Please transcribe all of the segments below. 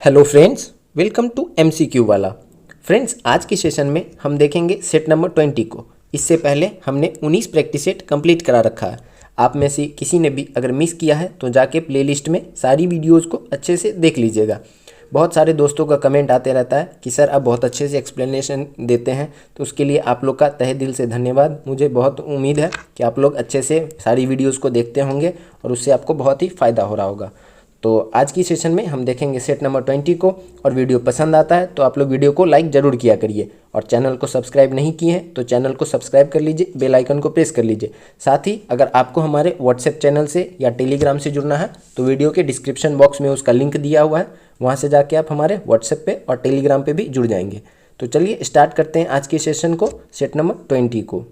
Hello friends, welcome to MCQ वाला। Friends, आज के सेशन में हम देखेंगे सेट नंबर 20 को। इससे पहले हमने 19 प्रैक्टिस सेट कंप्लीट करा रखा है। आप में से किसी ने भी अगर मिस किया है तो जाके प्लेलिस्ट में सारी वीडियोस को अच्छे से देख लीजिएगा। बहुत सारे दोस्तों का कमेंट आते रहता है कि सर आप बहुत अच्छे से एक्सप्लेनेशन देते हैं, तो उसके लिए आप लोग का तहे दिल से धन्यवाद। मुझे बहुत उम्मीद है कि आप लोग अच्छे से सारी वीडियोज़ को देखते होंगे और उससे आपको बहुत ही फ़ायदा हो रहा होगा। तो आज की सेशन में हम देखेंगे सेट नंबर 20 को। और वीडियो पसंद आता है तो आप लोग वीडियो को लाइक ज़रूर किया करिए, और चैनल को सब्सक्राइब नहीं किए हैं तो चैनल को सब्सक्राइब कर लीजिए, बेल आइकन को प्रेस कर लीजिए। साथ ही अगर आपको हमारे व्हाट्सएप चैनल से या टेलीग्राम से जुड़ना है तो वीडियो के डिस्क्रिप्शन बॉक्स में उसका लिंक दिया हुआ है, वहाँ से जाके आप हमारे व्हाट्सएप पे और टेलीग्राम पे भी जुड़ जाएंगे। तो चलिए स्टार्ट करते हैं आज के सेशन को, सेट नंबर 20 को।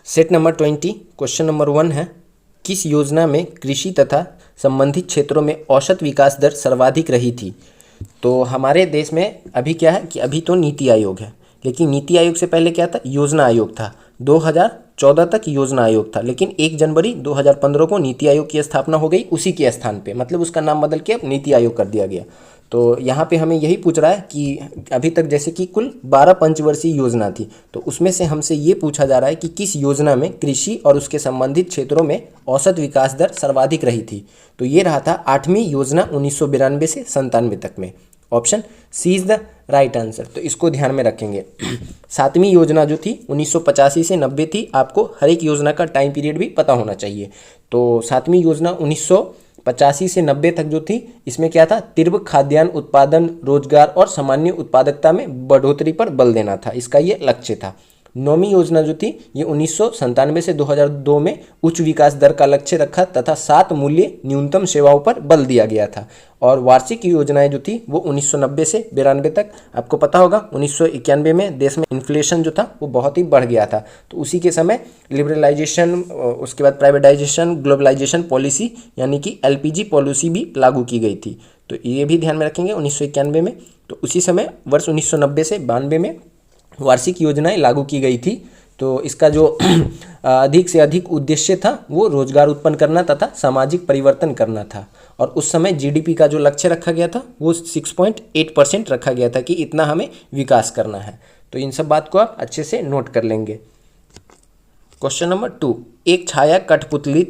सेट नंबर 20 क्वेश्चन नंबर 1 है, किस योजना में कृषि तथा संबंधित क्षेत्रों में औसत विकास दर सर्वाधिक रही थी? तो हमारे देश में अभी क्या है कि अभी तो नीति आयोग है, लेकिन नीति आयोग से पहले क्या था? योजना आयोग था। 2014 तक योजना आयोग था, लेकिन 1 जनवरी 2015 को नीति आयोग की स्थापना हो गई उसी के स्थान पे, मतलब उसका नाम बदल के अब नीति आयोग कर दिया गया। तो यहाँ पे हमें यही पूछ रहा है कि अभी तक जैसे कि कुल 12 पंचवर्षीय योजना थी, तो उसमें से हमसे ये पूछा जा रहा है कि किस योजना में कृषि और उसके संबंधित क्षेत्रों में औसत विकास दर सर्वाधिक रही थी। तो ये रहा था 8वीं योजना 1992 से 97 तक में। Option C is the right answer, तो इसको ध्यान में रखेंगे। 7वीं योजना जो थी 1985 से 90 थी। आपको हर एक योजना का टाइम पीरियड भी पता होना चाहिए। तो 7वीं योजना 1985 से 90 तक जो थी, इसमें क्या था? तीव्र खाद्यान्न उत्पादन, रोजगार और सामान्य उत्पादकता में बढ़ोतरी पर बल देना था, इसका ये लक्ष्य था। 9वीं योजना जो थी ये 1997 से 2002 में उच्च विकास दर का लक्ष्य रखा तथा 7 मूल्य न्यूनतम सेवाओं पर बल दिया गया था। और वार्षिक योजनाएं जो थी वो 1990 से 92 तक। आपको पता होगा 1991 में देश में इन्फ्लेशन जो था वो बहुत ही बढ़ गया था, तो उसी के समय लिबरलाइजेशन, उसके बाद प्राइवेटाइजेशन, ग्लोबलाइजेशन पॉलिसी यानी कि LPG पॉलिसी भी लागू की गई थी। तो ये भी ध्यान में रखेंगे 1991 में। तो उसी समय वर्ष 1990 से 92 में वार्षिक योजनाएं लागू की गई थी। तो इसका जो अधिक से अधिक उद्देश्य था वो रोजगार उत्पन्न करना तथा सामाजिक परिवर्तन करना था। और उस समय GDP का जो लक्ष्य रखा गया था वो 6.8% रखा गया था कि इतना हमें विकास करना है। तो इन सब बात को आप अच्छे से नोट कर लेंगे। क्वेश्चन नंबर 2, एक छाया कठपुतली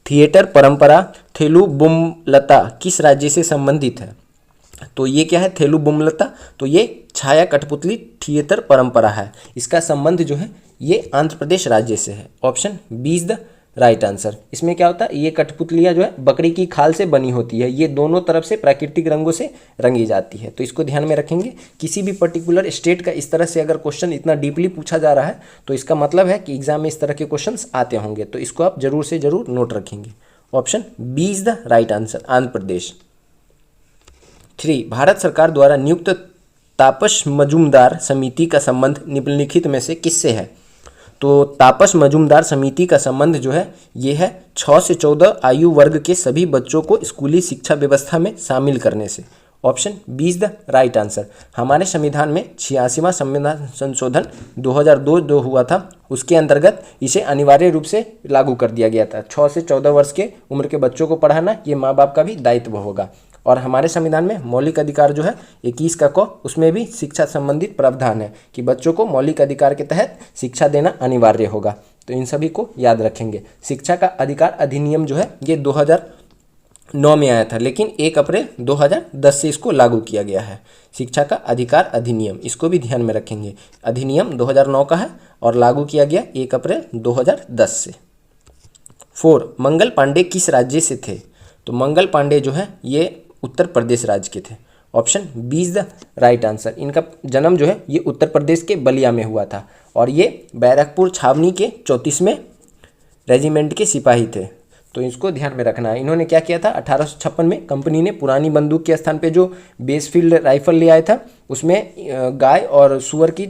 थिएटर परंपरा थेलुबुमलता किस राज्य से संबंधित है? तो ये क्या है? थेलुबुमलता, तो ये छाया कठपुतली थिएटर परंपरा है। इसका संबंध जो है ये आंध्र प्रदेश राज्य से है। Option B is the right answer. इसमें क्या होता है? ये कठपुतलियाँ जो है बकरी की खाल से बनी होती है। ये दोनों तरफ से प्राकृतिक रंगों से रंगी जाती है। तो इसको ध्यान में रखेंगे। किसी भी पर्टिकुलर स्टेट का इस तरह से अगर क्वेश्चन इतना डीपली पूछा जा रहा है तो इसका मतलब है कि एग्जाम में इस तरह के क्वेश्चन आते होंगे। तो इसको आप जरूर से जरूर नोट रखेंगे। Option B is the right answer, Andhra Pradesh. 3, Bharat सरकार द्वारा नियुक्त तापस मजूमदार समिति का संबंध निम्नलिखित में से किससे है? तो तापस मजूमदार समिति का संबंध जो है ये है 6 से 14 आयु वर्ग के सभी बच्चों को स्कूली शिक्षा व्यवस्था में शामिल करने से। Option B is the right answer. हमारे संविधान में 86वां संविधान संशोधन 2002 हुआ था, उसके अंतर्गत इसे अनिवार्य रूप से लागू कर दिया गया था। 6 से 14 वर्ष के उम्र के बच्चों को पढ़ाना ये माँ बाप का भी दायित्व होगा। और हमारे संविधान में मौलिक अधिकार जो है 21 का क, उसमें भी शिक्षा संबंधित प्रावधान है कि बच्चों को मौलिक अधिकार के तहत शिक्षा देना अनिवार्य होगा। तो इन सभी को याद रखेंगे। शिक्षा का अधिकार अधिनियम जो है ये 2009 में आया था, लेकिन 1 अप्रैल 2010 से इसको लागू किया गया है। शिक्षा का अधिकार अधिनियम, इसको भी ध्यान में रखेंगे। अधिनियम 2009 का है और लागू किया गया 1 अप्रैल 2010 से। 4, मंगल पांडे किस राज्य से थे? तो मंगल पांडे जो है ये उत्तर प्रदेश राज्य के थे। Option B is the right answer. इनका जन्म जो है ये उत्तर प्रदेश के बलिया में हुआ था और ये बैरकपुर छावनी के 34वें रेजिमेंट के सिपाही थे। तो इसको ध्यान में रखना है। इन्होंने क्या किया था? 1856 में कंपनी ने पुरानी बंदूक के स्थान पे जो बेसफील्ड राइफल ले आया था उसमें गाय और सुअर की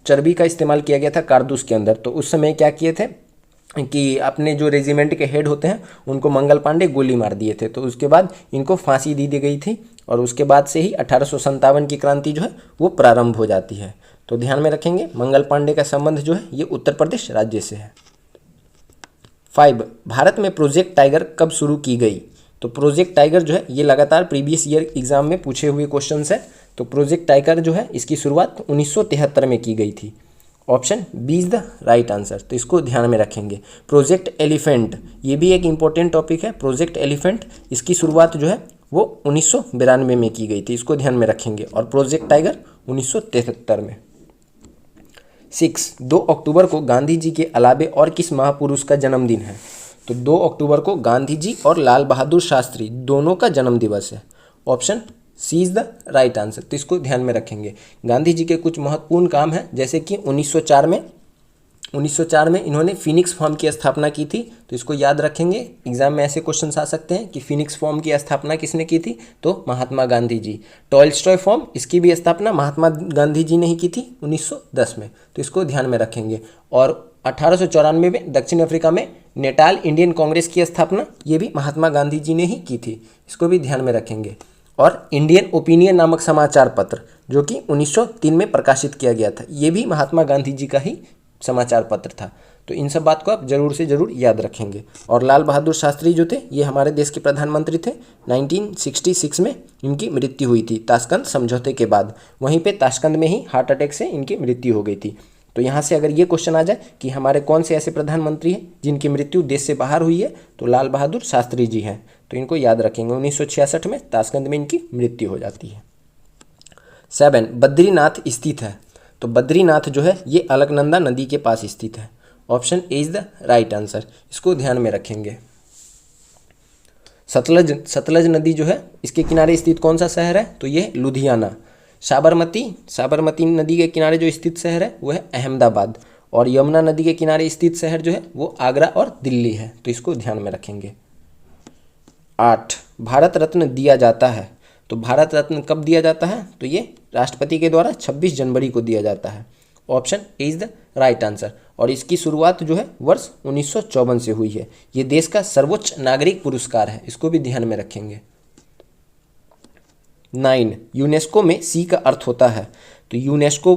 चर्बी का इस्तेमाल किया गया था कारतूस के अंदर। तो उस समय क्या किए थे कि अपने जो रेजिमेंट के हेड होते हैं उनको मंगल पांडे गोली मार दिए थे। तो उसके बाद इनको फांसी दी गई थी और उसके बाद से ही 1857 की क्रांति जो है वो प्रारंभ हो जाती है। तो ध्यान में रखेंगे मंगल पांडे का संबंध जो है ये उत्तर प्रदेश राज्य से है। 5, भारत में प्रोजेक्ट टाइगर कब शुरू की गई? तो प्रोजेक्ट टाइगर जो है ये लगातार प्रीवियस ईयर एग्जाम में पूछे हुए क्वेश्चंस है। तो प्रोजेक्ट टाइगर जो है इसकी शुरुआत 1973 में की गई थी। Option B is the right answer, तो इसको ध्यान में रखेंगे। प्रोजेक्ट एलिफेंट ये भी एक इम्पोर्टेंट टॉपिक है। प्रोजेक्ट एलिफेंट इसकी शुरुआत जो है वो 1992 में की गई थी, इसको ध्यान में रखेंगे। और प्रोजेक्ट टाइगर 1973 में। 2 अक्टूबर को गांधी जी के अलावे और किस महापुरुष का जन्मदिन है? तो 2 अक्टूबर को गांधी जी और लाल बहादुर शास्त्री दोनों का जन्म दिवस है। Option C is the right answer, तो इसको ध्यान में रखेंगे। गांधी जी के कुछ महत्वपूर्ण काम हैं, जैसे कि 1904 में इन्होंने फिनिक्स फॉर्म की स्थापना की थी, तो इसको याद रखेंगे। एग्जाम में ऐसे क्वेश्चन आ सकते हैं कि फिनिक्स फॉर्म की स्थापना किसने की थी, तो महात्मा गांधी जी। टॉलस्टॉय फॉर्म इसकी भी स्थापना महात्मा गांधी जी ने ही की थी 1910 में, तो इसको ध्यान में रखेंगे। और 1894 में दक्षिण अफ्रीका में नेटाल इंडियन कांग्रेस की स्थापना ये भी महात्मा गांधी जी ने ही की थी, इसको भी ध्यान में रखेंगे। और इंडियन ओपिनियन नामक समाचार पत्र जो कि 1903 में प्रकाशित किया गया था, ये भी महात्मा गांधी जी का ही समाचार पत्र था। तो इन सब बात को आप जरूर से ज़रूर याद रखेंगे। और लाल बहादुर शास्त्री जो थे ये हमारे देश के प्रधानमंत्री थे। 1966 में इनकी मृत्यु हुई थी ताशकंद समझौते के बाद। वहीं पे ताशकंद में ही हार्ट अटैक से इनकी मृत्यु हो गई थी। तो यहाँ से अगर ये क्वेश्चन आ जाए कि हमारे कौन से ऐसे प्रधानमंत्री हैं जिनकी मृत्यु देश से बाहर हुई है, तो लाल बहादुर शास्त्री जी हैं, तो इनको याद रखेंगे। 1966 में ताशकंद में इनकी मृत्यु हो जाती है। 7 बद्रीनाथ स्थित है, तो बद्रीनाथ जो है ये अलकनंदा नदी के पास स्थित है। Option A is the right answer, इसको ध्यान में रखेंगे। सतलज नदी जो है इसके किनारे स्थित कौन सा शहर है, तो ये लुधियाना। साबरमती नदी के किनारे जो स्थित शहर है वो है अहमदाबाद। और यमुना नदी के किनारे स्थित शहर जो है वो आगरा और दिल्ली है, तो इसको ध्यान में रखेंगे। 8 भारत रत्न दिया जाता है, तो भारत रत्न कब दिया जाता है, तो ये राष्ट्रपति के द्वारा 26 जनवरी को दिया जाता है। Option A is the right answer. और इसकी शुरुआत जो है वर्ष 1954 से हुई है। ये देश का सर्वोच्च नागरिक पुरस्कार है, इसको भी ध्यान में रखेंगे। 9 यूनेस्को में सी का अर्थ होता है, तो यूनेस्को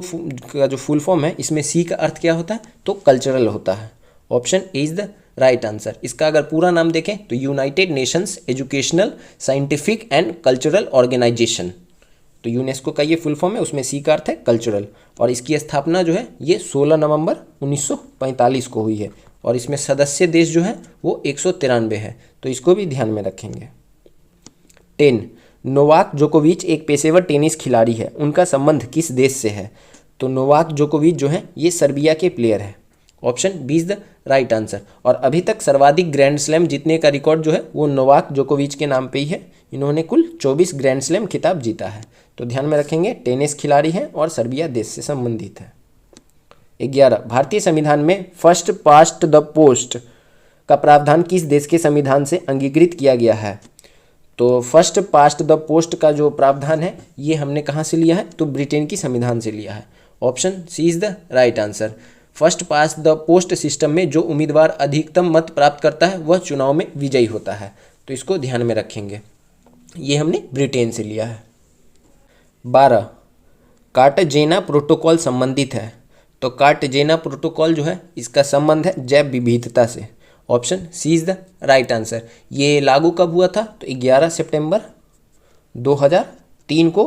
का जो फुल फॉर्म है इसमें सी का अर्थ क्या होता है, तो कल्चरल होता है। Option A is the right answer. इसका अगर पूरा नाम देखें तो United Nations Educational Scientific and Cultural Organization, तो यूनेस्को का ये फुल फॉर्म है, उसमें सी का अर्थ है कल्चरल। और इसकी स्थापना जो है ये 16 नवंबर 1945 को हुई है। और इसमें सदस्य देश जो है वो 193 है, तो इसको भी ध्यान में रखेंगे। 10 नोवाक जोकोविच एक पेशेवर टेनिस खिलाड़ी है, उनका संबंध किस देश से है, तो नोवाक जोकोविच जो है ये सर्बिया के प्लेयर है। Option B is the right answer. और अभी तक सर्वाधिक ग्रैंड स्लैम जीतने का रिकॉर्ड जो है वो नोवाक जोकोविच के नाम पे ही है। इन्होंने कुल 24 ग्रैंड स्लैम खिताब जीता है, तो ध्यान में रखेंगे। टेनिस खिलाड़ी हैं और सर्बिया देश से संबंधित है। 11 भारतीय संविधान में फर्स्ट पास्ट द पोस्ट का प्रावधान किस देश के संविधान से अंगीकृत किया गया है, तो फर्स्ट पास्ट द पोस्ट का जो प्रावधान है ये हमने कहाँ से लिया है, तो ब्रिटेन की संविधान से लिया है। Option C is the right answer. First past the post system में जो उम्मीदवार अधिकतम मत प्राप्त करता है वह चुनाव में विजयी होता है, तो इसको ध्यान में रखेंगे। ये हमने ब्रिटेन से लिया है। 12 कार्टाजेना प्रोटोकॉल संबंधित है, तो कार्टाजेना प्रोटोकॉल जो है इसका संबंध है जैव विविधता से। Option C is the right answer. ये लागू कब हुआ था, तो 11 सितंबर 2003 को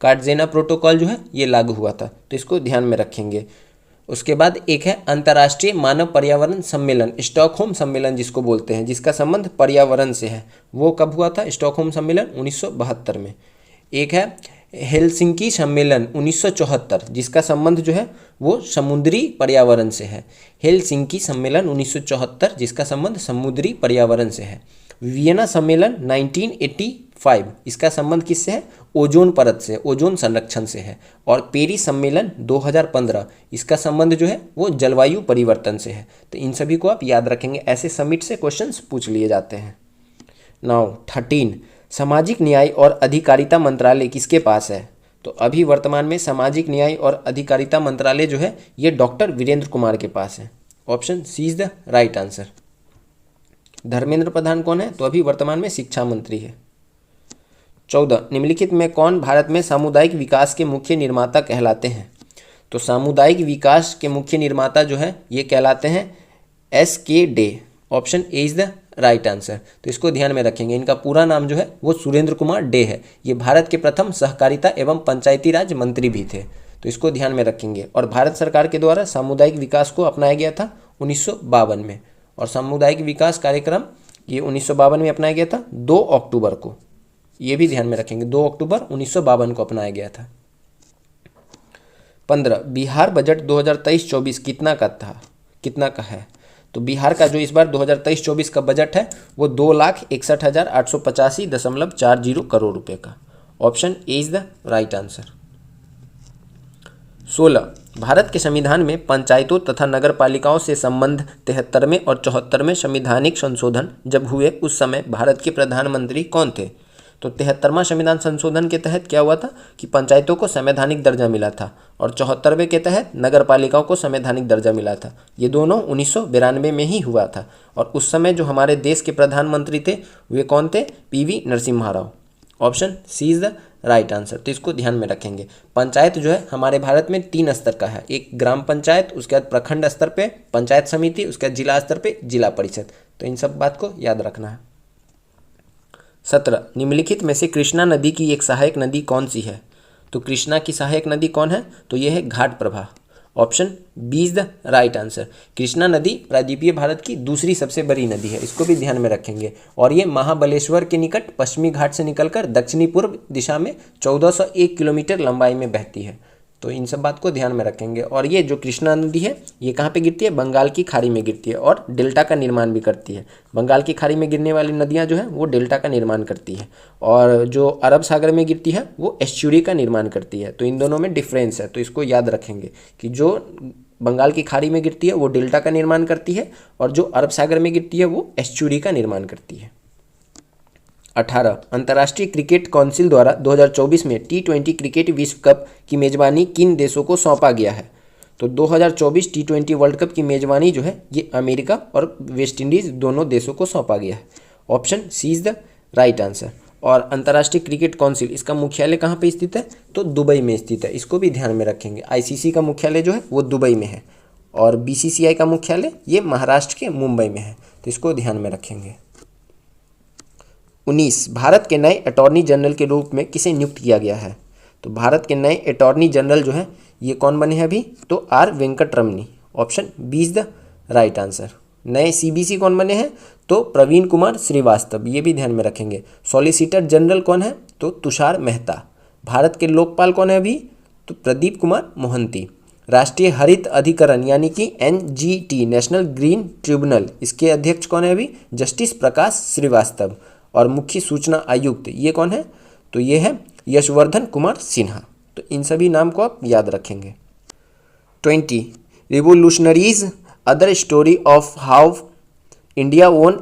कार्टाजेना प्रोटोकॉल जो है ये लागू हुआ था, तो इसको ध्यान में रखेंगे। उसके बाद एक है अंतर्राष्ट्रीय मानव पर्यावरण सम्मेलन, स्टॉकहोम सम्मेलन जिसको बोलते हैं, जिसका संबंध पर्यावरण से है। वो कब हुआ था, स्टॉकहोम सम्मेलन 1972 में। एक है हेलसिंकी सम्मेलन 1974, जिसका संबंध जो है वो समुद्री पर्यावरण से है। हेलसिंकी सम्मेलन 1974 जिसका संबंध समुद्री पर्यावरण से है। वियना सम्मेलन 1985, इसका संबंध किससे है, ओजोन परत से, ओजोन संरक्षण से है। और पेरिस सम्मेलन 2015, इसका संबंध जो है वो जलवायु परिवर्तन से है। तो इन सभी को आप याद रखेंगे, ऐसे समिट से क्वेश्चंस पूछ लिए जाते हैं। नाउ 13 सामाजिक न्याय और अधिकारिता मंत्रालय किसके पास है, तो अभी वर्तमान में सामाजिक न्याय और अधिकारिता मंत्रालय जो है ये डॉक्टर वीरेंद्र कुमार के पास है। Option C is the right answer. Dharmendra Pradhan कौन है, तो अभी वर्तमान में शिक्षा मंत्री है। 14 निम्नलिखित में कौन भारत में सामुदायिक विकास के मुख्य निर्माता कहलाते हैं, तो सामुदायिक विकास के मुख्य निर्माता जो है ये कहलाते हैं SK day. Option A is the right answer. तो इसको ध्यान में रखेंगे। इनका पूरा नाम जो है वो सुरेंद्र कुमार डे है। ये भारत के प्रथम सहकारिता एवं पंचायती राज मंत्री भी थे, तो इसको ध्यान में रखेंगे। और भारत सरकार के द्वारा सामुदायिक विकास को अपनाया गया था 1952 में, और सामुदायिक विकास कार्यक्रम ये 1952 में अपनाया गया था 2 अक्टूबर को। ये भी ध्यान में रखेंगे, 2 अक्टूबर 1952 को अपनाया गया था। 15 बिहार बजट 2023-24 कितना का है? तो बिहार का जो इस बार 2023-24 का बजट है वो 2,61,885.40 करोड़ रुपए का। Option A is the right answer. 16 Bharat के संविधान में पंचायतों तथा नगर पालिकाओं से संबंध 73वें और 74वें संवैधानिक संशोधन जब हुए उस समय भारत के प्रधानमंत्री कौन थे? तो 73वां संविधान संशोधन के तहत क्या हुआ था कि पंचायतों को संवैधानिक दर्जा मिला था, और 74वें के तहत नगर पालिकाओं को संवैधानिक दर्जा मिला था। ये दोनों 1992 में ही हुआ था। और उस समय जो हमारे देश के प्रधानमंत्री थे वे कौन थे? PV Narasimha Rao. Option C is the right answer. तो इसको ध्यान में रखेंगे। पंचायत जो है हमारे भारत में 3 स्तर का है, एक ग्राम पंचायत, उसके बाद प्रखंड स्तर पे पंचायत समिति, उसके बाद जिला स्तर पे जिला परिषद। तो इन सब बात को याद रखना है। 17 निम्नलिखित में से कृष्णा नदी की एक सहायक नदी कौन सी है? तो कृष्णा की सहायक नदी कौन है? तो ये है Ghataprabha. Option B is the right answer. Krishna नदी प्रायद्वीपीय भारत की दूसरी सबसे बड़ी नदी है, इसको भी ध्यान में रखेंगे। और ये महाबलेश्वर के निकट पश्चिमी घाट से निकलकर दक्षिणी पूर्व दिशा में 1401 किलोमीटर लंबाई में बहती है। तो इन सब बात को ध्यान में रखेंगे। और ये जो कृष्णा नदी है ये कहाँ पे गिरती है? बंगाल की खाड़ी में गिरती है, और डेल्टा का निर्माण भी करती है। बंगाल की खाड़ी में गिरने वाली नदियाँ जो है वो डेल्टा का निर्माण करती है, और जो अरब सागर में गिरती है वो एस्चुरी का निर्माण करती है। तो इन दोनों में डिफरेंस है, तो इसको याद रखेंगे कि जो बंगाल की खाड़ी में गिरती है वो डेल्टा का निर्माण करती है, और जो अरब सागर में गिरती है वो एस्चुरी का निर्माण करती है। 18 अंतर्राष्ट्रीय क्रिकेट काउंसिल द्वारा 2024 में T20 क्रिकेट विश्व कप की मेजबानी किन देशों को सौंपा गया है? तो 2024 T20 वर्ल्ड कप की मेजबानी जो है ये अमेरिका और वेस्ट इंडीज़ दोनों देशों को सौंपा गया है। Option C is the right answer. और अंतर्राष्ट्रीय क्रिकेट काउंसिल इसका मुख्यालय कहाँ पे स्थित है? तो दुबई में स्थित है, इसको भी ध्यान में रखेंगे। ICC का मुख्यालय जो है वो दुबई में है, और BCCI का मुख्यालय ये महाराष्ट्र के मुंबई में है, तो इसको ध्यान में रखेंगे। 19 भारत के नए अटॉर्नी जनरल के रूप में किसे नियुक्त किया गया है? तो भारत के नए अटॉर्नी जनरल जो है ये कौन बने हैं अभी? तो R Venkataramani. Option B is the right answer. नए CBC कौन बने हैं? तो प्रवीण कुमार श्रीवास्तव, ये भी ध्यान में रखेंगे। सॉलिसिटर जनरल कौन है? तो तुषार मेहता। भारत के लोकपाल कौन है अभी? तो प्रदीप कुमार मोहंती। राष्ट्रीय हरित अधिकरण यानी कि NGT नेशनल ग्रीन ट्रिब्यूनल, इसके अध्यक्ष कौन है अभी? जस्टिस प्रकाश श्रीवास्तव। और मुख्य सूचना आयुक्त ये कौन है? तो ये है यशवर्धन कुमार सिन्हा। तो इन सभी नाम को आप याद रखेंगे। 20 revolutionaries other story of how India वोन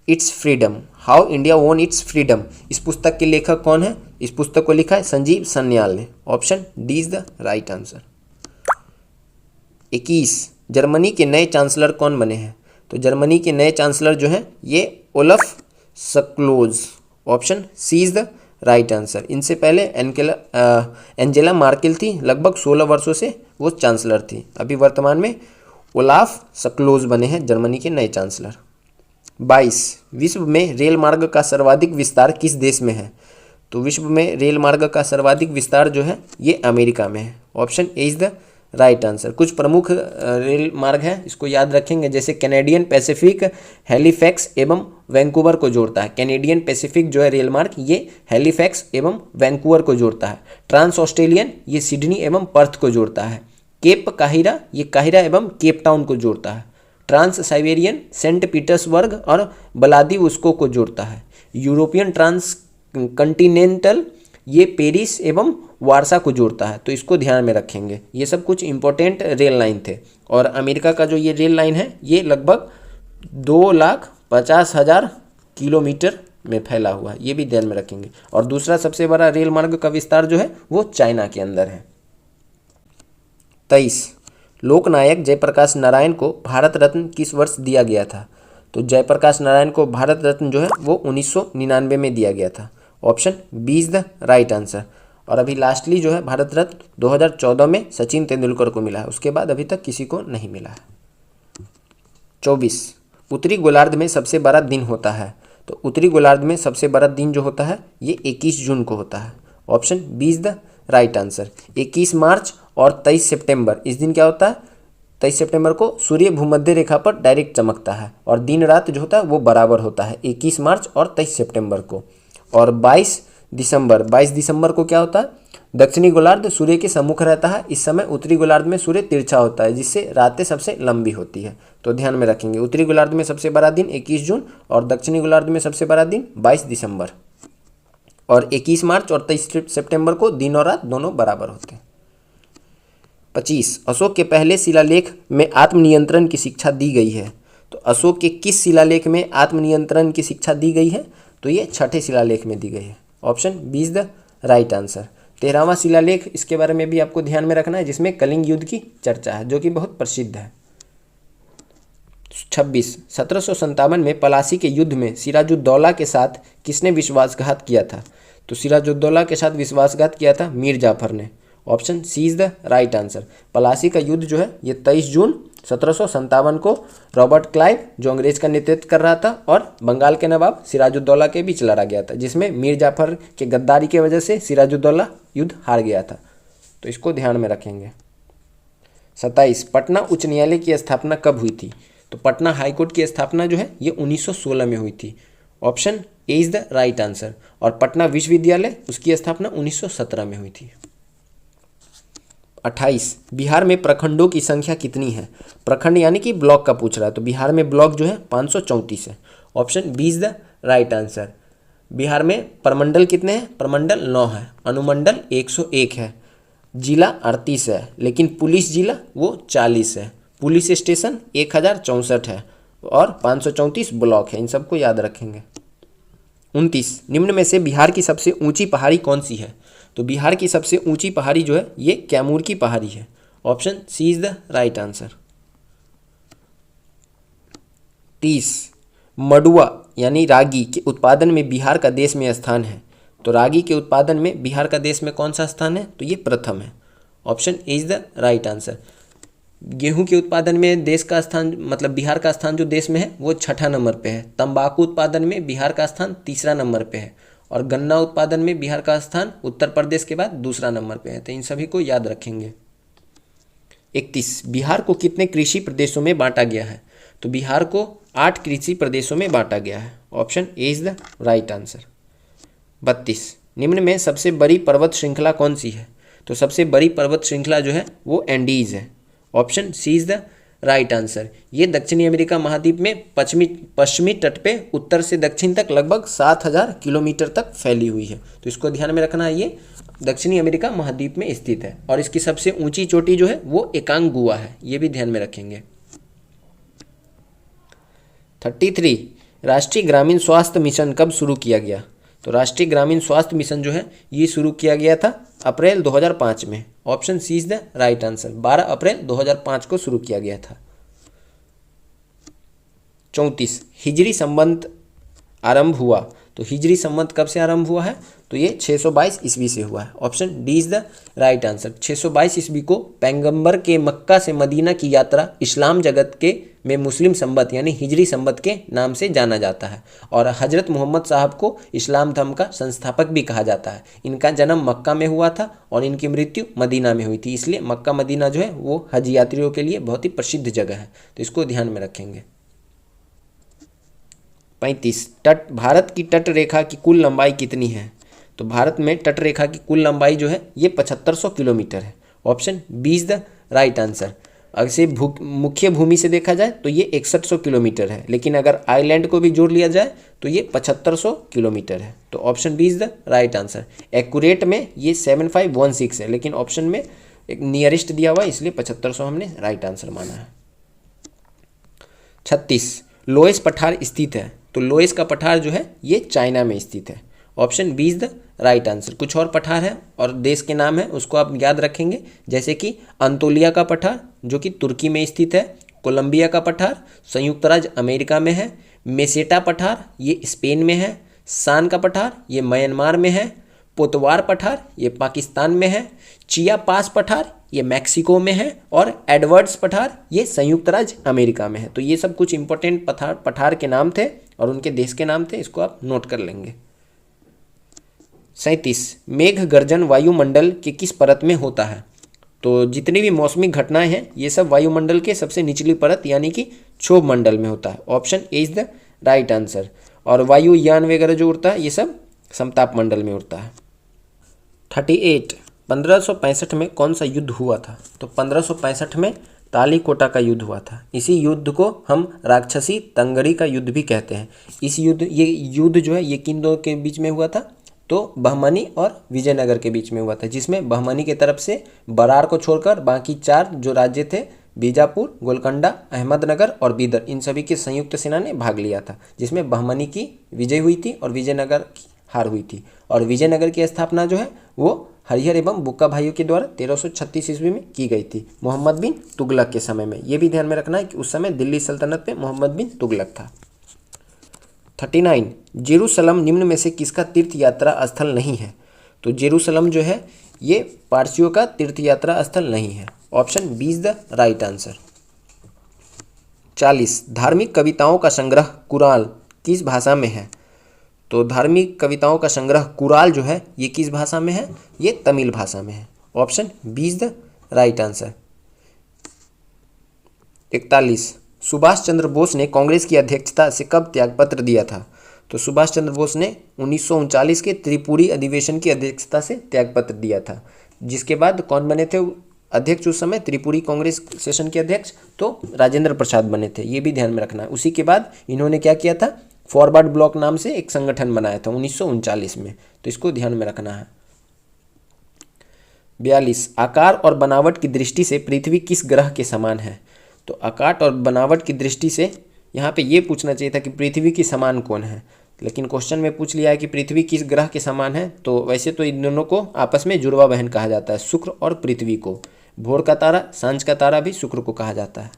इट्स फ्रीडम। हाउ इंडिया वोन इट्स फ्रीडम, इस पुस्तक के लेखक कौन है? इस पुस्तक को लिखा है संजीव सन्याल ने। Option D is the right answer. 21 Germany के नए चांसलर कौन बने हैं? तो जर्मनी के नए चांसलर जो हैं ये Olaf Scholz. Option C is the right answer. इनसे पहले एंजेला मार्केल थी, लगभग 16 वर्षों से वो चांसलर थी। अभी वर्तमान में ओलाफ सक्लोज बने हैं जर्मनी के नए चांसलर। 22 विश्व में रेल मार्ग का सर्वाधिक विस्तार किस देश में है? तो विश्व में रेल मार्ग का सर्वाधिक विस्तार जो है ये अमेरिका में है। Option A is the right answer. कुछ प्रमुख रेल मार्ग हैं, इसको याद रखेंगे, जैसे कैनेडियन पैसिफिक हैलिफैक्स एवं वैंकूवर को जोड़ता है। कैनेडियन पैसिफिक जो है रेल मार्ग ये हैलिफैक्स एवं वैंकूवर को जोड़ता है। ट्रांस ऑस्ट्रेलियन ये सिडनी एवं पर्थ को जोड़ता है। केप काहिरा ये काहिरा एवं केप टाउन को जोड़ता है। ट्रांस साइबेरियन सेंट पीटर्सबर्ग और व्लादिवोस्टोक को जोड़ता है। यूरोपियन ट्रांस कंटिनेंटल ये पेरिस एवं वारसा को जोड़ता है। तो इसको ध्यान में रखेंगे। ये सब कुछ इंपॉर्टेंट रेल लाइन थे। और अमेरिका का जो ये रेल लाइन है ये लगभग 2,50,000 किलोमीटर में फैला हुआ है, ये भी ध्यान में रखेंगे। और दूसरा सबसे बड़ा रेल मार्ग का विस्तार जो है वो चाइना के अंदर है। 23 लोकनायक जयप्रकाश नारायण को भारत रत्न किस वर्ष दिया गया था? तो जयप्रकाश नारायण को भारत रत्न जो है वो 1999 में दिया गया था। Option B is the right answer. और अभी लास्टली जो है भारत रत्न 2014 में सचिन तेंदुलकर को मिला है, उसके बाद अभी तक किसी को नहीं मिला है। 24 उत्तरी गोलार्ध में सबसे बड़ा दिन होता है? तो उत्तरी गोलार्ध में सबसे बड़ा दिन जो होता है ये 21 जून को होता है। Option B is the right answer. 21 मार्च और 23 सितंबर, इस दिन क्या होता है? 23 सितंबर को सूर्य भूमध्य रेखा पर डायरेक्ट चमकता है और दिन रात जो होता है वो बराबर होता है 21 मार्च और 23 सितंबर को। और 22 दिसंबर को क्या होता है? दक्षिणी गोलार्ध सूर्य के सम्मुख रहता है। इस समय उत्तरी गोलार्ध में सूर्य तिरछा होता है, जिससे रातें सबसे लंबी होती है। तो ध्यान में रखेंगे, उत्तरी गोलार्ध में सबसे बड़ा दिन 21 जून और दक्षिणी गोलार्ध में सबसे बड़ा दिन 22 दिसंबर। और 21 मार्च और 23 सितंबर को दिन और रात दोनों बराबर होते हैं। 25, अशोक के पहले शिलालेख में आत्मनियंत्रण की शिक्षा दी गई है? तो अशोक के किस शिलालेख में आत्मनियंत्रण की शिक्षा दी गई है? तो ये छठे शिलालेख में दी गई है। Option B is the right answer. 13वां शिलालेख, इसके बारे में भी आपको ध्यान में रखना है, जिसमें कलिंग युद्ध की चर्चा है, जो कि बहुत प्रसिद्ध है। 26, 1757 में पलासी के युद्ध में सिराजुद्दौला के साथ किसने विश्वासघात किया था? तो सिराजुद्दौला के साथ विश्वासघात किया था मीर जाफर ने। Option C is the right answer. Plassey का युद्ध जो है ये 23 जून 1757 को रॉबर्ट क्लाइव, जो अंग्रेज का नेतृत्व कर रहा था, और बंगाल के नवाब सिराजुद्दौला के बीच लड़ा गया था, जिसमें मीर जाफर के गद्दारी की वजह से सिराजुद्दौला युद्ध हार गया था। तो इसको ध्यान में रखेंगे। 27, पटना उच्च न्यायालय की स्थापना कब हुई थी? तो पटना हाईकोर्ट की स्थापना जो है ये 1916 में हुई थी। Option A is the right answer. और पटना विश्वविद्यालय, उसकी स्थापना 1917 में हुई थी। 28, बिहार में प्रखंडों की संख्या कितनी है? प्रखंड यानी कि ब्लॉक का पूछ रहा है, तो बिहार में ब्लॉक जो है 534 है। Option B is the right answer. Bihar में प्रमंडल कितने हैं? प्रमंडल 9 है, अनुमंडल 101 है, जिला 38 है, लेकिन पुलिस जिला वो 40 है, पुलिस स्टेशन 1064 है और 534 ब्लॉक है। इन सबको याद रखेंगे। 29, निम्न में से बिहार की सबसे ऊंची पहाड़ी कौन सी है? तो बिहार की सबसे ऊंची पहाड़ी जो है ये कैमूर की पहाड़ी है। Option C is the right answer. 30, मडुआ यानी रागी के उत्पादन में बिहार का देश में स्थान है? तो रागी के उत्पादन में बिहार का देश में कौन सा स्थान है? तो ये प्रथम है। Option A is the right answer. गेहूं के उत्पादन में देश का स्थान, मतलब बिहार का स्थान जो देश में है वो 6ठा नंबर पे है। तंबाकू उत्पादन में बिहार का स्थान 3रा नंबर पे है और गन्ना उत्पादन में बिहार का स्थान उत्तर प्रदेश के बाद 2रा नंबर पे है। तो इन सभी को याद रखेंगे। 31, बिहार को कितने कृषि प्रदेशों में बांटा गया है? तो बिहार को 8 कृषि प्रदेशों में बांटा गया है। Option A is the right answer. 32, निम्न में सबसे बड़ी पर्वत श्रृंखला कौन सी है? तो सबसे बड़ी पर्वत श्रृंखला जो है वो एंडीज है। Option C is the right answer. ये दक्षिणी अमेरिका महाद्वीप में पश्चिमी तट पे उत्तर से दक्षिण तक लगभग 7000 किलोमीटर तक फैली हुई है। तो इसको ध्यान में रखना है, ये दक्षिणी अमेरिका महाद्वीप में स्थित है और इसकी सबसे ऊंची चोटी जो है वो एकांगुआ है। ये भी ध्यान में रखेंगे। 33, राष्ट्रीय ग्रामीण स्वास्थ्य मिशन कब शुरू किया गया? तो राष्ट्रीय ग्रामीण स्वास्थ्य मिशन जो है ये शुरू किया गया था अप्रैल 2005 में। Option C is the right answer. 12 अप्रैल 2005 को शुरू किया गया था। 34, हिजरी संबंत आरंभ हुआ? तो हिजरी संबंत कब से आरंभ हुआ है? तो ये 622 ईस्वी से हुआ है। Option D is the right answer. 622 ईस्वी को पैगंबर के मक्का से मदीना की यात्रा इस्लाम जगत के में मुस्लिम संबत यानी हिजरी संबत के नाम से जाना जाता है और हजरत मोहम्मद साहब को इस्लाम धर्म का संस्थापक भी कहा जाता है। इनका जन्म मक्का में हुआ था और इनकी मृत्यु मदीना में हुई थी, इसलिए मक्का मदीना जो है वो हज यात्रियों के लिए बहुत ही प्रसिद्ध जगह है। तो इसको ध्यान में रखेंगे। 35, भारत की तट रेखा की कुल लंबाई कितनी है? तो भारत में तट रेखा की कुल लंबाई जो है ये 7500 किलोमीटर है। Option B is the right answer. अगर मुख्य भूमि से देखा जाए तो ये 6100 किलोमीटर है, लेकिन अगर आइलैंड को भी जोड़ लिया जाए तो ये 7500 किलोमीटर है। तो option B is the right answer. Accurate में ये 7516 है, लेकिन ऑप्शन में एक नियरेस्ट दिया हुआ है, इसलिए 7500 हमने राइट आंसर माना है। 36, लोएस पठार स्थित है? तो लोएस का पठार जो है ये चाइना में स्थित है। Option B is the right answer. कुछ और पठार है और देश के नाम है, उसको आप याद रखेंगे, जैसे कि अंतोलिया का पठार जो कि तुर्की में स्थित है, कोलंबिया का पठार संयुक्त राज्य अमेरिका में है, मेसेटा पठार ये स्पेन में है, सान का पठार ये म्यांमार में है, पोतवार पठार ये पाकिस्तान में है, चिया पास पठार ये मैक्सिको में है और एडवर्ड्स पठार ये संयुक्त राज्य अमेरिका में है। तो ये सब कुछ इंपॉर्टेंट पठार के नाम थे और उनके देश के नाम थे, इसको आप नोट कर लेंगे। 37 मेघ गर्जन वायुमंडल के किस परत में होता है? तो जितनी भी मौसमी घटनाएं हैं ये सब वायुमंडल के सबसे निचली परत यानी कि क्षोभ मंडल में होता है। Option A is the right answer. और वायुयान वगैरह जो उड़ता है ये सब समताप मंडल में उड़ता है। 38 1565 में कौन सा युद्ध हुआ था? तो 1565 में तालीकोटा का युद्ध हुआ था। इसी युद्ध को हम राक्षसी तंगरी का युद्ध भी कहते हैं। ये युद्ध जो है ये किन दो के बीच में हुआ था? तो बहमनी और विजयनगर के बीच में हुआ था, जिसमें बहमनी की तरफ से बरार को छोड़कर बाकी 4 जो राज्य थे बीजापुर, गोलकोंडा, अहमदनगर और बीदर, इन सभी की संयुक्त सेना ने भाग लिया था, जिसमें बहमनी की विजय हुई थी और विजयनगर की हार हुई थी। और विजयनगर की स्थापना जो है वो हरिहर एवं बुक्का भाइयों के द्वारा 1336 ईस्वी में की गई थी, मोहम्मद बिन तुगलक के समय में। ये भी ध्यान में रखना है कि उस समय दिल्ली सल्तनत में मोहम्मद बिन तुगलक था। 39 जेरूसलम निम्न में से किसका तीर्थ यात्रा स्थल नहीं है? तो जेरूसलम जो है ये पारसियों का तीर्थ यात्रा स्थल नहीं है। Option B is the right answer. 40 धार्मिक कविताओं का संग्रह कुरान किस भाषा में है? तो धार्मिक कविताओं का संग्रह कुराल जो है ये किस भाषा में है? ये तमिल भाषा में है। Option B is the right answer. 41 Subhash Chandra Bose ने कांग्रेस की अध्यक्षता से कब त्यागपत्र दिया था? तो सुभाष चंद्र बोस ने 1939 के त्रिपुरी अधिवेशन की अध्यक्षता से त्यागपत्र दिया था, जिसके बाद कौन बने थे अध्यक्ष उस समय? त्रिपुरी कांग्रेस सेशन के अध्यक्ष तो राजेंद्र प्रसाद बने थे, ये भी ध्यान में रखना है। उसी के बाद इन्होंने क्या किया था? फॉरवर्ड ब्लॉक नाम से एक संगठन बनाया था 1939 में, तो इसको ध्यान में रखना है। 42 आकार और बनावट की दृष्टि से पृथ्वी किस ग्रह के समान है? तो आकार और बनावट की दृष्टि से यहाँ पे ये पूछना चाहिए था कि पृथ्वी की समान कौन है, लेकिन क्वेश्चन में पूछ लिया है कि पृथ्वी किस ग्रह के समान है। तो वैसे तो इन दोनों को आपस में जुड़वा बहन कहा जाता है, शुक्र और पृथ्वी को। भोर का तारा, सांझ का तारा भी शुक्र को कहा जाता है।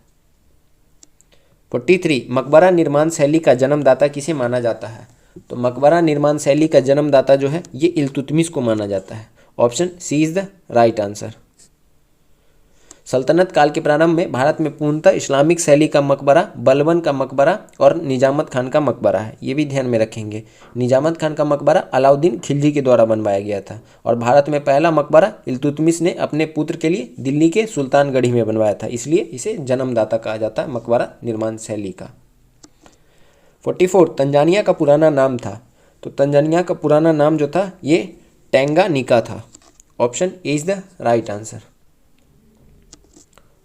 43 मकबरा निर्माण शैली का जन्मदाता किसे माना जाता है? तो मकबरा निर्माण शैली का जन्मदाता जो है ये इल्तुतमिश को माना जाता है। Option C is the right answer. सल्तनत काल के प्रारंभ में भारत में पूर्णतः इस्लामिक शैली का मकबरा बलबन का मकबरा और निजामत खान का मकबरा है, ये भी ध्यान में रखेंगे। निजामत खान का मकबरा अलाउद्दीन खिलजी के द्वारा बनवाया गया था और भारत में पहला मकबरा इल्तुतमिश ने अपने पुत्र के लिए दिल्ली के सुल्तानगढ़ी में बनवाया था, इसलिए इसे जन्मदाता कहा जाता है मकबरा निर्माण शैली का। 44 तंजानिया का पुराना नाम था? तो तंजानिया का पुराना नाम जो था ये टैंगानिका था। Option A is the right answer.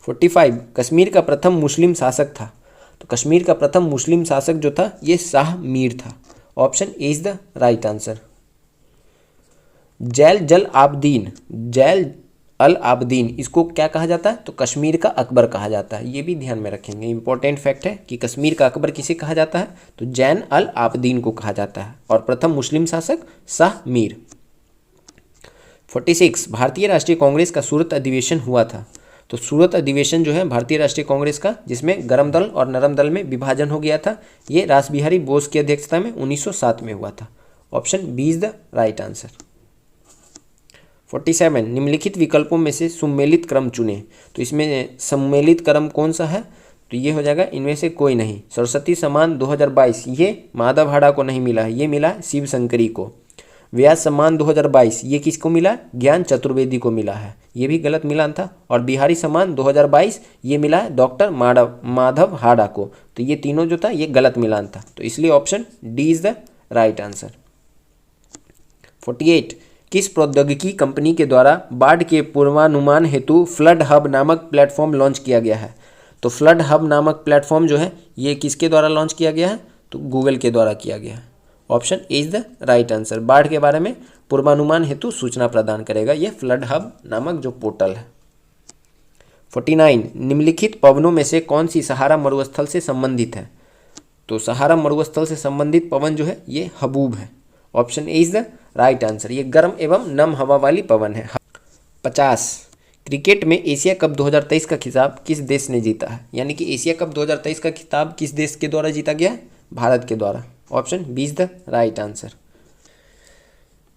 45 Kashmir का प्रथम मुस्लिम शासक था? तो कश्मीर का प्रथम मुस्लिम शासक जो था ये शाह मीर था। Option A is the right answer. Zain al Abidin इसको क्या कहा जाता है? तो कश्मीर का अकबर कहा जाता है, ये भी ध्यान में रखेंगे। इंपॉर्टेंट फैक्ट है कि कश्मीर का अकबर किसे कहा जाता है? तो जैन अल आबदीन को कहा जाता है और प्रथम मुस्लिम शासक शाह मीर। 46 भारतीय राष्ट्रीय कांग्रेस का सूरत अधिवेशन हुआ था? तो सूरत अधिवेशन जो है भारतीय राष्ट्रीय कांग्रेस का, जिसमें गरम दल और नरम दल में विभाजन हो गया था, ये रास बिहारी बोस की अध्यक्षता में 1907 में हुआ था। Option B is the right answer. 47 निम्नलिखित विकल्पों में से सुमेलित क्रम चुने? तो इसमें सम्मेलित क्रम कौन सा है? तो ये हो जाएगा इनमें से कोई नहीं। सरस्वती सम्मान 2022 ये माधव हाड़ा को नहीं मिला है, ये मिला है शिव शंकरी को। व्यास सम्मान 2022 ये किसको मिला? ज्ञान चतुर्वेदी को मिला है, ये भी गलत मिलान था। और बिहारी सम्मान 2022 ये मिला है डॉक्टर माधव हाड़ा को, तो ये तीनों जो था ये गलत मिलान था, तो इसलिए option D is the right answer. 48 किस प्रौद्योगिकी कंपनी के द्वारा बाढ़ के पूर्वानुमान हेतु फ्लड हब नामक प्लेटफॉर्म लॉन्च किया गया है? तो फ्लड हब नामक प्लेटफॉर्म जो है ये किसके द्वारा लॉन्च किया गया है? तो गूगल के द्वारा किया गया है। Option A is the right answer. बाढ़ के बारे में पूर्वानुमान हेतु सूचना प्रदान करेगा ये फ्लड हब नामक जो पोर्टल है। 49 निम्नलिखित पवनों में से कौन सी सहारा मरुस्थल से संबंधित है? तो सहारा मरुस्थल से संबंधित पवन जो है ये हबूब है। Option A is the right answer. ये गर्म एवं नम हवा वाली पवन है। 50 क्रिकेट में एशिया कप 2023 का खिताब किस देश ने जीता है? यानी कि एशिया कप 2023 का खिताब किस देश के द्वारा जीता गया है? भारत के द्वारा। Option B is the right answer.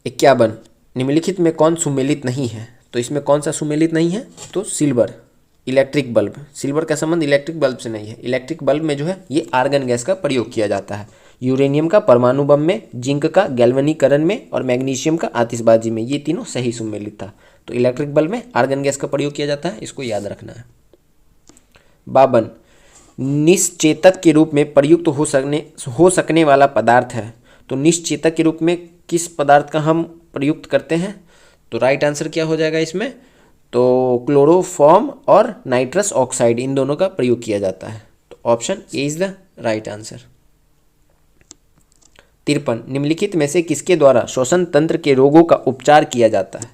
51 निम्नलिखित में कौन सुमेलित नहीं है? तो इसमें कौन सा सुमेलित नहीं है, तो सिल्वर। इलेक्ट्रिक बल्ब, सिल्वर का संबंध इलेक्ट्रिक बल्ब से नहीं है। इलेक्ट्रिक बल्ब में जो है ये आर्गन गैस का प्रयोग किया जाता है। यूरेनियम का परमाणु बम में, जिंक का गैल्वेनीकरण में और मैग्नीशियम का आतिशबाजी में, ये तीनों सही सुमेलित था। तो इलेक्ट्रिक बल्ब में आर्गन गैस का प्रयोग किया जाता है, इसको याद रखना है। 52 निश्चेतक के रूप में प्रयुक्त हो सकने वाला पदार्थ है। तो निश्चेतक के रूप में किस पदार्थ का हम प्रयुक्त करते हैं, तो राइट आंसर क्या हो जाएगा इसमें, तो क्लोरोफॉर्म और नाइट्रस ऑक्साइड, इन दोनों का प्रयोग किया जाता है। तो option A is the right answer. 53 निम्नलिखित में से किसके द्वारा श्वसन तंत्र के रोगों का उपचार किया जाता है।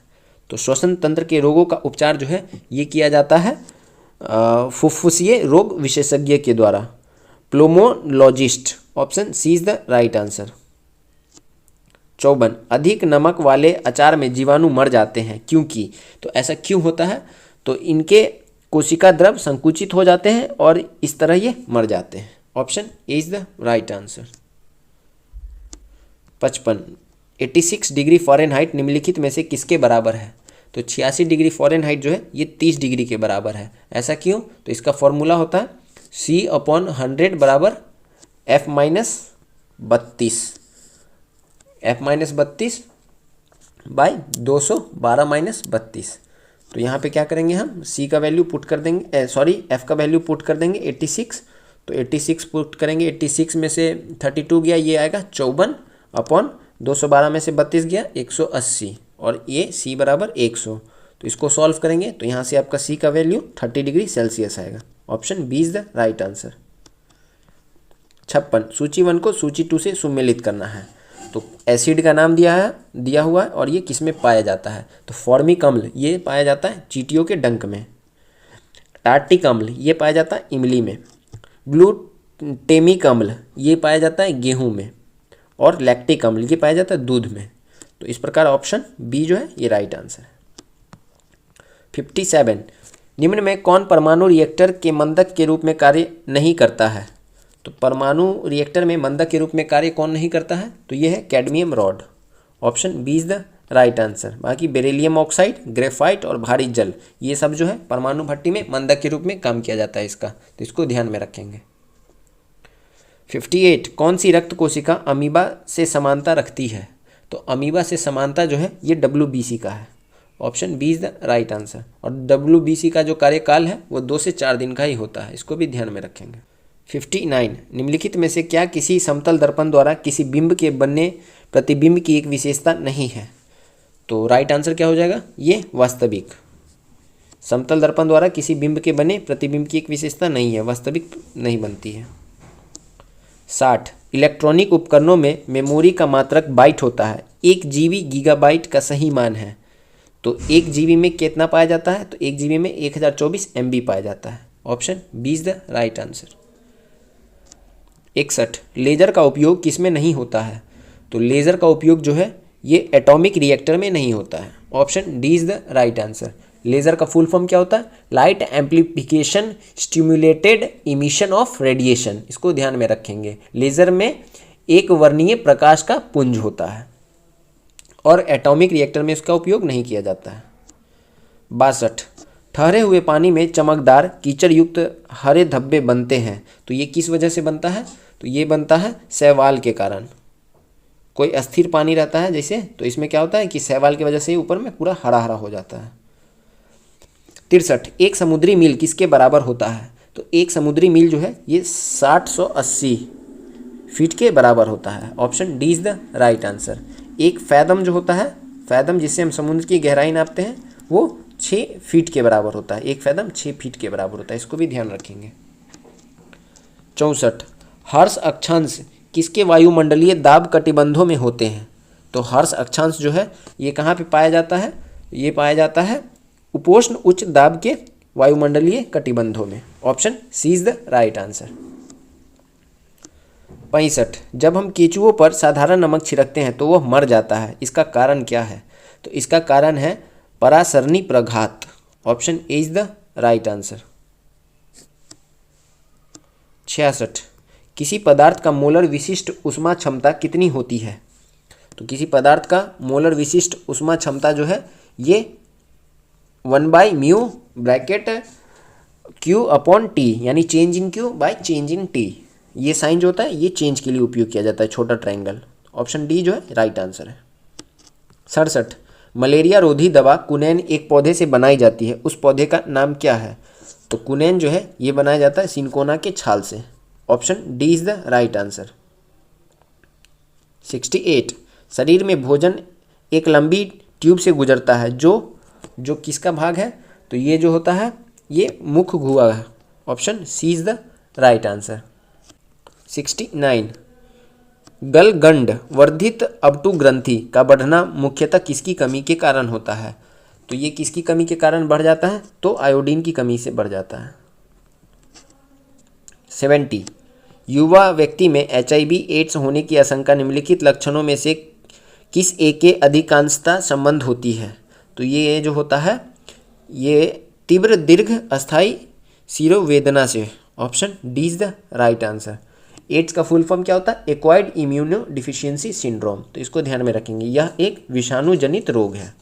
तो श्वसन तंत्र के रोगों का उपचार जो है ये किया जाता है फुफ्फुसीय रोग विशेषज्ञ के द्वारा, pulmonologist. Option C is the right answer. 54 अधिक नमक वाले अचार में जीवाणु मर जाते हैं क्योंकि, तो ऐसा क्यों होता है, तो इनके कोशिका द्रव संकुचित हो जाते हैं और इस तरह ये मर जाते हैं। Option A is the right answer. 55 86 degree Fahrenheit निम्नलिखित में से किसके बराबर है। तो 86 डिग्री फ़ारेनहाइट जो है ये 30 डिग्री के बराबर है। ऐसा क्यों, तो इसका फॉर्मूला होता है C/100 बराबर F-32, F-32 बाई 212-32। तो यहाँ पे क्या करेंगे हम, C का वैल्यू पुट कर देंगे, F का वैल्यू पुट कर देंगे 86। तो 86 पुट करेंगे, 86 में से 32 गया, ये आएगा 54/212 में से 32 गया 180, और ये C बराबर 100। तो इसको सॉल्व करेंगे तो यहाँ से आपका C का वैल्यू 30 डिग्री सेल्सियस आएगा। Option B is the right answer. 56 सूची 1 को सूची 2 से सुमेलित करना है। तो एसिड का नाम दिया हुआ है और ये किस में पाया जाता है, तो फॉर्मिक अम्ल ये पाया जाता है चींटियों के डंक में। टार्टिक अम्ल ये पाया जाता है इमली में। ग्लूटेमिक अम्ल ये पाया जाता है गेहूं में। और लैक्टिक अम्ल ये पाया जाता है दूध में। तो इस प्रकार ऑप्शन बी जो है ये राइट आंसर है। 57 निम्न में कौन परमाणु रिएक्टर के मंदक के रूप में कार्य नहीं करता है। तो परमाणु रिएक्टर में मंदक के रूप में कार्य कौन नहीं करता है, तो ये है cadmium rod. Option B is the right answer. बाकी बेरिलियम ऑक्साइड, ग्रेफाइट और भारी जल ये सब जो है परमाणु भट्टी में मंदक के रूप में काम किया जाता है इसका, तो इसको ध्यान में रखेंगे। 58 कौन सी रक्त कोशिका अमीबा से समानता रखती है। तो अमीबा से समानता जो है ये WBC का है। Option B is the right answer. और WBC का जो कार्यकाल है वो 2 से 4 दिन का ही होता है, इसको भी ध्यान में रखेंगे। 59 निम्नलिखित में से क्या किसी समतल दर्पण द्वारा किसी बिंब के बनने प्रतिबिंब की एक विशेषता नहीं है। तो राइट आंसर क्या हो जाएगा, ये वास्तविक। समतल दर्पण द्वारा किसी बिंब के बने प्रतिबिंब की एक विशेषता नहीं है, वास्तविक नहीं बनती है। 60 इलेक्ट्रॉनिक उपकरणों में मेमोरी का मात्रक बाइट होता है। 1 GB गीगाबाइट का सही मान है। तो 1 GB में कितना पाया जाता है, तो 1 GB में 1024 MB पाया जाता है। Option B is the right answer. 61 laser का उपयोग किस में नहीं होता है। तो लेज़र का उपयोग जो है ये एटॉमिक रिएक्टर में नहीं होता है। Option D is the right answer. Laser का फुल फॉर्म क्या होता है, light amplification stimulated emission of radiation. इसको ध्यान में रखेंगे। लेज़र में एक वर्णीय प्रकाश का पुंज होता है और एटॉमिक रिएक्टर में इसका उपयोग नहीं किया जाता है। 62 ठहरे हुए पानी में चमकदार कीचड़ युक्त हरे धब्बे बनते हैं। तो ये किस वजह से बनता है, तो ये बनता है शैवाल के कारण। कोई अस्थिर पानी रहता है जैसे, तो इसमें क्या होता है कि शैवाल की वजह से ऊपर में पूरा हरा हरा हो जाता है। 63 एक समुद्री मील किसके बराबर होता है। तो एक समुद्री मील जो है ये 60-80 फीट के बराबर होता है। Option D is the right answer. एक फैदम जो होता है, फैदम जिससे हम समुद्र की गहराई नापते हैं, वो 6 फीट के बराबर होता है। एक फैदम 6 फीट के बराबर होता है, इसको भी ध्यान रखेंगे। 64 हर्ष अक्षांश किसके वायुमंडलीय दाब कटिबंधों में होते हैं। तो हर्ष अक्षांश जो है ये कहाँ पे पाया जाता है, ये पाया जाता है उपोष्ण उच्च दाब के वायुमंडलीय कटिबंधों में। Option C is the right answer. 65 जब हम केंचुओं पर साधारण नमक छिड़कते हैं तो वह मर जाता है, इसका कारण क्या है। तो इसका कारण है परासरणी प्रघात। Option A is the right answer. 66 किसी पदार्थ का मोलर विशिष्ट ऊष्मा क्षमता कितनी होती है। तो किसी पदार्थ का मोलर विशिष्ट ऊष्मा क्षमता जो है ये 1/μ ब्रैकेट Q अपॉन T, यानी change in Q by change in T। ये साइन जो होता है ये चेंज के लिए उपयोग किया जाता है, छोटा ट्राइंगल। ऑप्शन डी जो है राइट आंसर है। 67, मलेरिया रोधी दवा कुनैन एक पौधे से बनाई जाती है, उस पौधे का नाम क्या है? तो कुनैन जो है ये बनाया जाता है सिनकोना के छाल से। Option D is the right answer. 68, शरीर में भोजन एक लंबी ट्यूब से गुजरता है जो किसका भाग है? तो ये जो होता है ये मुख गुहा है। Option C is the right answer. 69, गलगंड वर्धित अबटू ग्रंथि का बढ़ना मुख्यतः किसकी कमी के कारण होता है? तो ये किसकी कमी के कारण बढ़ जाता है? तो आयोडीन की कमी से बढ़ जाता है। 70, युवा व्यक्ति में HIV एड्स होने की आशंका निम्नलिखित लक्षणों में से किस एक के अधिकांशता संबंध होती है? तो ये जो होता है ये तीव्र दीर्घ अस्थायी शिरोवेदना से। Option D is the right answer. AIDS का फुल फॉर्म क्या होता है? Acquired immunodeficiency syndrome. तो इसको ध्यान में रखेंगे, यह एक विषाणु जनित रोग है।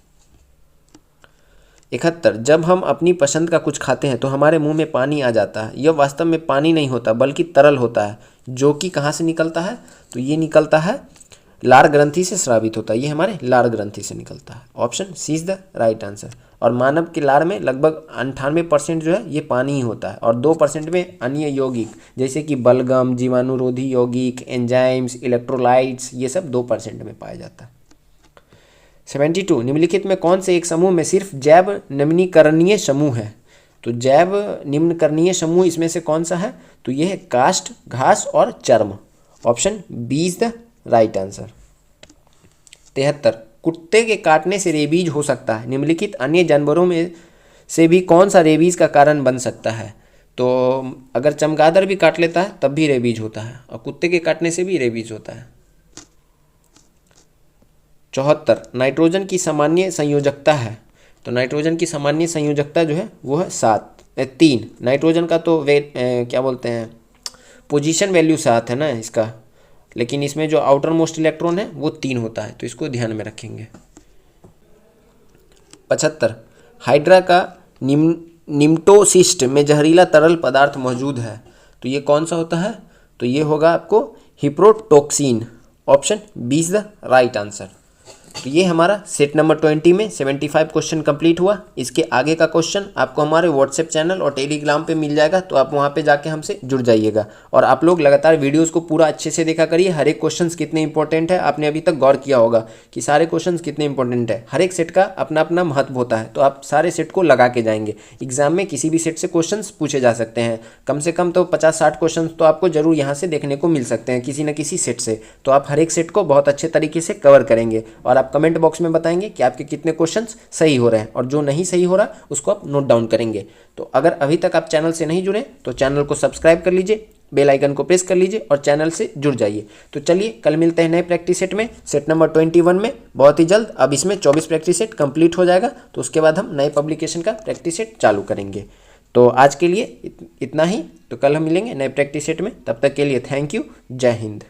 71, जब हम अपनी पसंद का कुछ खाते हैं तो हमारे मुंह में पानी आ जाता है। यह वास्तव में पानी नहीं होता बल्कि तरल होता है, जो कि कहाँ से निकलता है? तो ये निकलता है लार ग्रंथि से स्रावित होता है, ये हमारे लार ग्रंथि से निकलता है। Option C is the right answer. और मानव के लार में लगभग 98% जो है ये पानी ही होता है, और 2% में अन्य यौगिक जैसे कि बलगम, जीवाणुरोधी यौगिक, एंजाइम्स, इलेक्ट्रोलाइट्स, ये सब 2% में पाया जाता है। 72, निम्नलिखित में कौन से एक समूह में सिर्फ जैव निम्नीकरणीय समूह है? तो जैव निम्नकरणीय समूह इसमें से कौन सा है? तो ये है काष्ठ, घास और चर्म। Option B is the right answer. 73, कुत्ते के काटने से रेबीज हो सकता है, निम्नलिखित अन्य जानवरों में से भी कौन सा रेबीज का कारण बन सकता है? तो अगर चमगादड़ भी काट लेता है तब भी रेबीज होता है, और कुत्ते के काटने से भी रेबीज होता है। 74, नाइट्रोजन की सामान्य संयोजकता है। तो नाइट्रोजन की सामान्य संयोजकता जो है वो है 3। नाइट्रोजन का तो क्या बोलते हैं पोजीशन वैल्यू 7 है ना इसका, लेकिन इसमें जो आउटर मोस्ट इलेक्ट्रॉन है वो 3 होता है, तो इसको ध्यान में रखेंगे। 75, हाइड्रा का निम्टोसिस्ट में जहरीला तरल पदार्थ मौजूद है, तो ये कौन सा होता है? तो ये होगा आपको हिप्रोटॉक्सिन। Option B is the right answer. तो ये हमारा सेट नंबर 20 में 75 क्वेश्चन कंप्लीट हुआ। इसके आगे का क्वेश्चन आपको हमारे व्हाट्सएप चैनल और टेलीग्राम पे मिल जाएगा, तो आप वहाँ पे जाके हमसे जुड़ जाइएगा। और आप लोग लगातार वीडियोस को पूरा अच्छे से देखा करिए। हर एक क्वेश्चंस कितने इंपॉर्टेंट है आपने अभी तक गौर किया होगा कि सारे क्वेश्चंस कितने इंपॉर्टेंट है। हर एक सेट का अपना अपना महत्व होता है, तो आप सारे सेट को लगा के जाएंगे। एग्जाम में किसी भी सेट से क्वेश्चन पूछे जा सकते हैं, कम से कम तो 50-60 क्वेश्चन तो आपको जरूर यहाँ से देखने को मिल सकते हैं किसी न किसी सेट से। तो आप हर एक सेट को बहुत अच्छे तरीके से कवर करेंगे, और आप कमेंट बॉक्स में बताएंगे कि आपके कितने क्वेश्चंस सही हो रहे हैं, और जो नहीं सही हो रहा उसको आप नोट डाउन करेंगे। तो अगर अभी तक आप चैनल से नहीं जुड़े तो चैनल को सब्सक्राइब कर लीजिए, बेल आइकन को प्रेस कर लीजिए और चैनल से जुड़ जाइए। तो चलिए कल मिलते हैं नए प्रैक्टिस सेट में, सेट नंबर 21 में बहुत ही जल्द। अब इसमें 24 प्रैक्टिस सेट कंप्लीट हो जाएगा, तो उसके बाद हम नए पब्लिकेशन का प्रैक्टिस सेट चालू करेंगे। तो आज के लिए इतना ही, तो कल हम मिलेंगे नए प्रैक्टिस सेट में। तब तक के लिए थैंक यू, जय हिंद।